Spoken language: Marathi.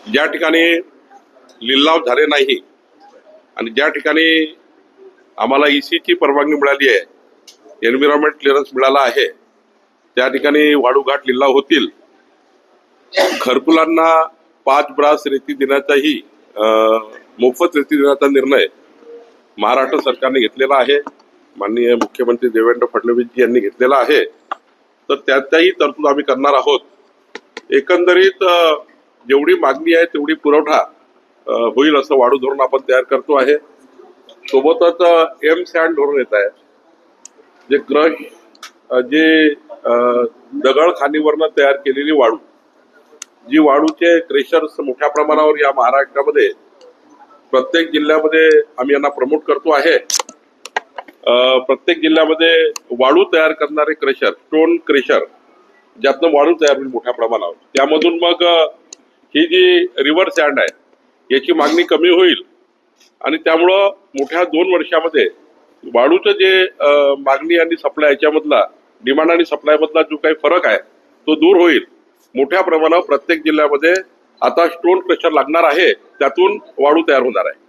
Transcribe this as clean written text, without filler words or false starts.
ज्या ठिकाणी लिलाव झाले नाही आणि ज्या ठिकाणी आम्हाला ईसीची परवानगी मिळाली आहे, एन्व्हायरमेंट क्लिअरन्स मिळाला आहे, त्या ठिकाणी वाळूघाट लिलाव होतील. घरकुलांना 5 ब्रास रेती देण्याचाही मोफत रेती देण्याचा निर्णय महाराष्ट्र सरकारने घेतलेला आहे. माननीय मुख्यमंत्री देवेंद्र फडणवीस यांनी घेतलेला आहे. तर त्याचाही तरतूद आम्ही करणार आहोत. एकंदरीत जेवढी मागणी आहे तेवढी पुरवठा होईल असं वाळू धोरण आपण तयार करतो आहे. सोबतच एम सँड धोरण येत आहे, जे दगड खाणीवरनं तयार केलेली वाळू, जी वाळूचे क्रेशर्स मोठ्या प्रमाणावर या महाराष्ट्रामध्ये प्रत्येक जिल्ह्यामध्ये आम्ही यांना प्रमोट करतो आहे. प्रत्येक जिल्ह्यामध्ये वाळू तयार करणारे क्रेशर, स्टोन क्रेशर, ज्यातनं वाळू तयार होईल मोठ्या प्रमाणावर, त्यामधून मग ही जी रिव्हर सँड आहे याची मागणी कमी होईल आणि त्यामुळं मोठ्या 2 वर्षामध्ये वाळूचं जे मागणी आणि सप्लाय याच्यामधला, डिमांड आणि सप्लाय मधला जो काही फरक आहे तो दूर होईल. मोठ्या प्रमाणावर प्रत्येक जिल्ह्यामध्ये आता स्टोन क्रेशर लागणार आहे, त्यातून वाळू तयार होणार आहे.